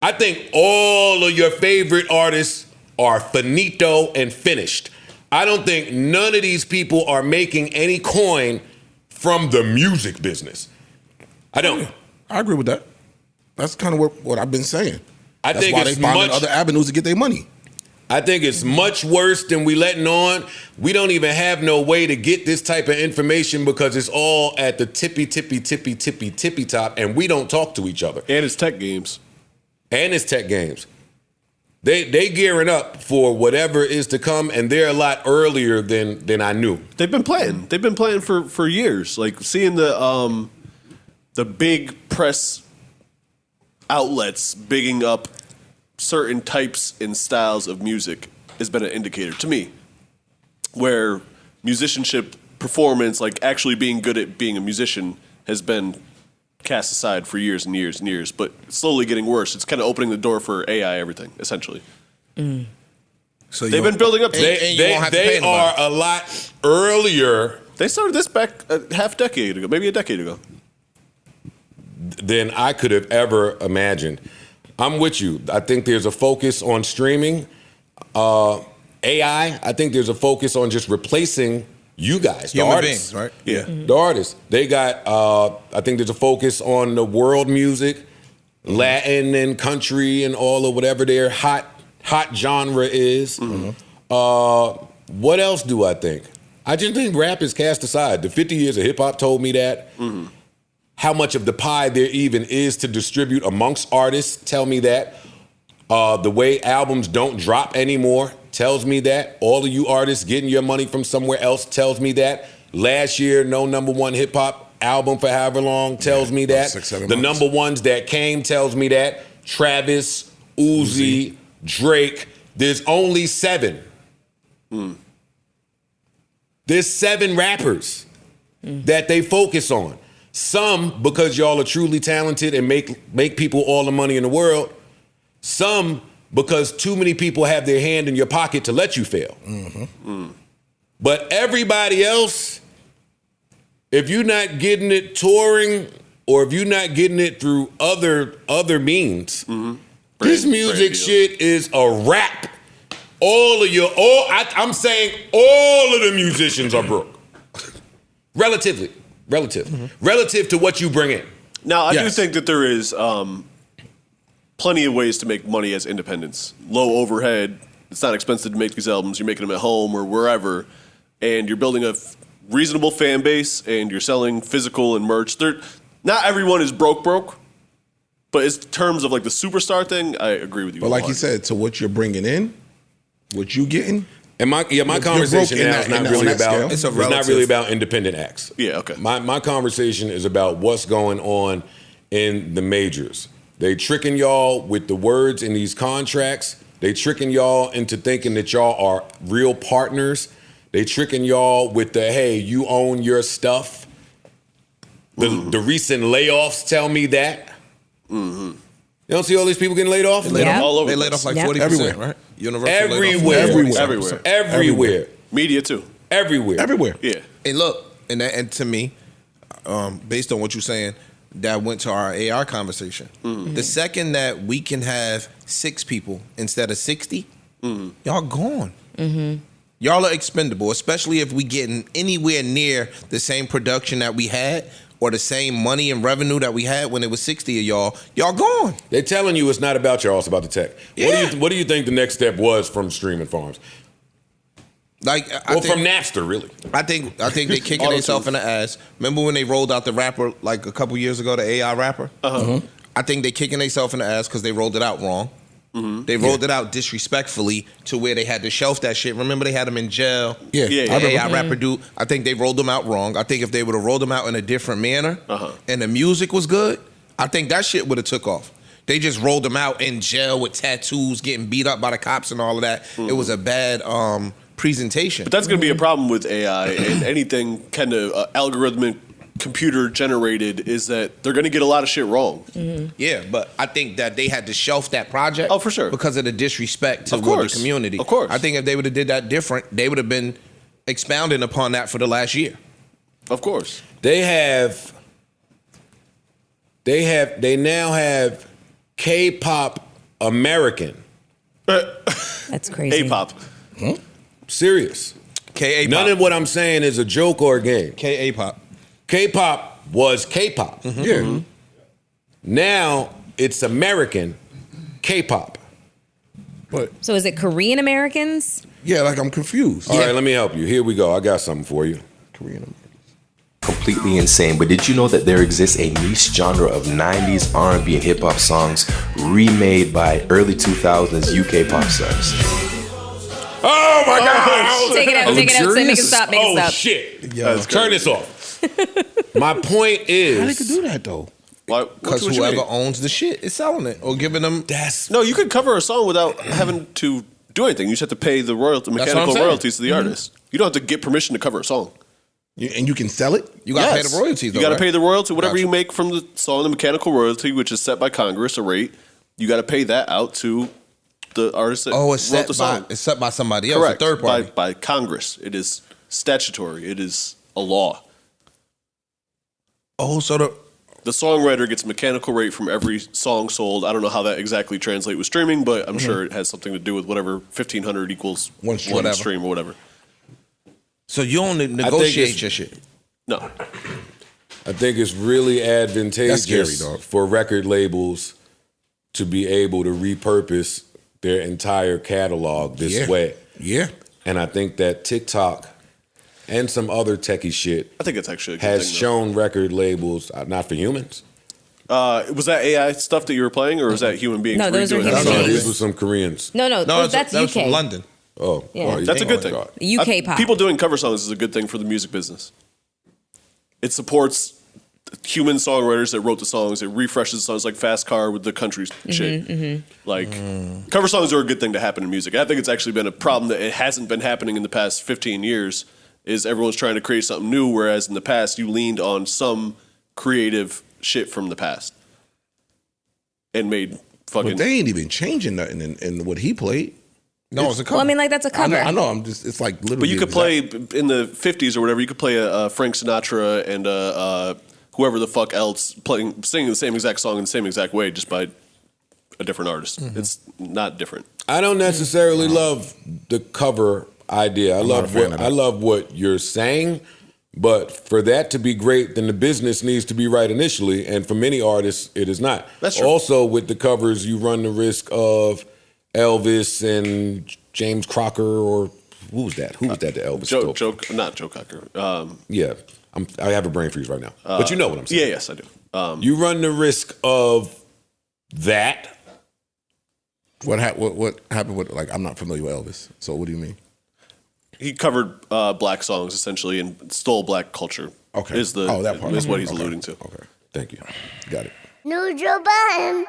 I think all of your favorite artists are finito and finished. I don't think none of these people are making any coin from the music business. I don't. I agree with that. That's kind of what I've been saying. I That's think why it's they finding much other avenues to get their money. I think it's much worse than we letting on. We don't even have no way to get this type of information because it's all at the tippy top, and we don't talk to each other. And it's tech games. They gearing up for whatever is to come, and they're a lot earlier than I knew. They've been playing. They've been playing for years. Like seeing the big press outlets bigging up certain types and styles of music has been an indicator to me, where musicianship, performance, like actually being good at being a musician, has been cast aside for years and years and years, but slowly getting worse. It's kind of opening the door for AI everything, essentially. So they've been building up. They are a lot earlier. They started this back a half decade ago, maybe a decade ago. Than I could have ever imagined. I'm with you. I think there's a focus on streaming. AI, I think there's a focus on just replacing you guys, the artists. Beings, right? Yeah. The artists. They got, I think there's a focus on the world music, Latin and country and all of whatever their hot genre is. What else do I think? I just think rap is cast aside. The 50 years of hip hop told me that. How much of the pie there even is to distribute amongst artists tell me that. The way albums don't drop anymore tells me that. All of you artists getting your money from somewhere else tells me that. Last year, no #1 hip hop album for however long tells me that. 6-7 the months. #1s that came tells me that. Travis, Uzi, Drake. There's only 7. There's 7 rappers that they focus on. Some because y'all are truly talented and make people all the money in the world. Some because too many people have their hand in your pocket to let you fail. But everybody else, if you're not getting it touring or if you're not getting it through other means, this music shit is a rap. I'm saying all of the musicians are broke. Relative to what you bring in. Now, I do think that there is plenty of ways to make money as independents. Low overhead. It's not expensive to make these albums. You're making them at home or wherever, and you're building a reasonable fan base, and you're selling physical and merch. Not everyone is broke, but in terms of like the superstar thing, I agree with you. But like you said, to what you're bringing in, what you getting. And my conversation now is not really about independent acts. Yeah, okay. My conversation is about what's going on in the majors. They tricking y'all with the words in these contracts. They tricking y'all into thinking that y'all are real partners. They tricking y'all with the, hey, you own your stuff. The recent layoffs tell me that. You don't see all these people getting laid off? They laid off all over. They laid off like 40%, Everywhere. right? Everywhere. Media too. Everywhere. Yeah. And look, and to me, based on what you're saying, that went to our AI conversation. The second that we can have 6 people instead of 60, y'all gone. Y'all are expendable, especially if we getting anywhere near the same production that we had or the same money and revenue that we had when it was 60 of y'all gone. They're telling you it's not about y'all, it's about the tech. Yeah. What do you think the next step was from streaming farms? Like, From Napster, really. I think they kicking themselves in the ass. Remember when they rolled out the rapper like a couple years ago, the AI rapper? I think they kicking themselves in the ass because they rolled it out wrong. They rolled it out disrespectfully to where they had to shelf that shit. Remember they had him in jail? Yeah. The AI rapper dude. I think they rolled them out wrong. I think if they would have rolled them out in a different manner and the music was good, I think that shit would have took off. They just rolled them out in jail with tattoos, getting beat up by the cops and all of that. It was a bad presentation. But that's going to be a problem with AI and anything kind of algorithmic computer generated is that they're going to get a lot of shit wrong. Yeah, but I think that they had to shelf that project. Oh, for sure. Because of the disrespect to Of course. the community. Of course. I think if they would have did that different, they would have been expounding upon that for the last year. Of course. They now have K-pop American. That's crazy. A-pop. Serious. K-A-pop. None of what I'm saying is a joke or a game. K-A-pop. K-pop was K-pop. Yeah. Now it's American K-pop. But So is it Korean Americans? yeah, like I'm confused. All right, let me help you. Here we go. I got something for you. Korean. Completely insane, but did you know that there exists a niche genre of 90s R&B and hip hop songs remade by early 2000s UK pop stars? Oh my God! Take it out, take it out, say, make it stop, make it Oh stop. shit! Yo. Turn this off. My point How they could is, do that though? Because What you whoever mean? owns the shit is selling it or giving them. that's No, you could cover a song without having to do anything. You just have to pay the what I'm mechanical saying. royalties to the artist. You don't have to get permission to cover a song. And you can sell it. You got to Yes. pay the royalties. You got to right? pay the royalty, whatever Gotcha. you make from the song, the mechanical royalty, which is set by Congress, a rate. You got to pay that out to the artist that Oh, it's wrote set the by song. somebody else, Correct. a third party. By Congress. It is statutory. It is a law. Oh, so The songwriter gets a mechanical rate from every song sold. I don't know how that exactly translates with streaming, but I'm sure it has something to do with whatever 1,500 equals One whatever. stream or whatever. so you only negotiate it's- your shit. No. I think it's really advantageous That's scary, dog. for record labels to be able to repurpose their entire catalog this Yeah. way. Yeah. And I think that TikTok and some other techie shit I think it's actually a good has thing, though. shown record labels, not for humans. Was that AI stuff that you were playing, or was that human beings? No, those are redoing human it? No, beings. these were some Koreans. No, No, that's that was UK. from London. Oh, Yeah. oh, That's a good oh, thing. God. UK pop. People doing cover songs is a good thing for the music business. It supports human songwriters that wrote the songs. It refreshes the songs like Fast Car with the country shit. Like, cover songs are a good thing to happen in music. I think it's actually been a problem that it hasn't been happening in the past 15 years is everyone's trying to create something new, whereas in the past you leaned on some creative shit from the past and made fucking... But they ain't even changing nothing in what he played. No, it's a cover. Well, I mean, like that's a cover. I know. I'm just. It's like literally. But you could exact- play in the 50s or whatever. You could play a Frank Sinatra and whoever the fuck else singing the same exact song in the same exact way, just by a different artist. It's not different. I don't necessarily love the cover idea. I not a fan of that. love what you're saying, but for that to be great, then the business needs to be right initially. And for many artists, it is not. That's true. Also, with the covers, you run the risk of Elvis and James Crocker, or who was that? Who was that? The Elvis Not Joe Cocker. Yeah, I have a brain freeze right now, but you know what I'm saying. Yeah, yes, I do. You run the risk of that. What happened with, like, I'm not familiar with Elvis. So what do you mean? He covered black songs essentially and stole black culture. Okay. Is Oh, that part. is what he's Okay. alluding to. Okay. Thank you. Got it. New Joe Budden.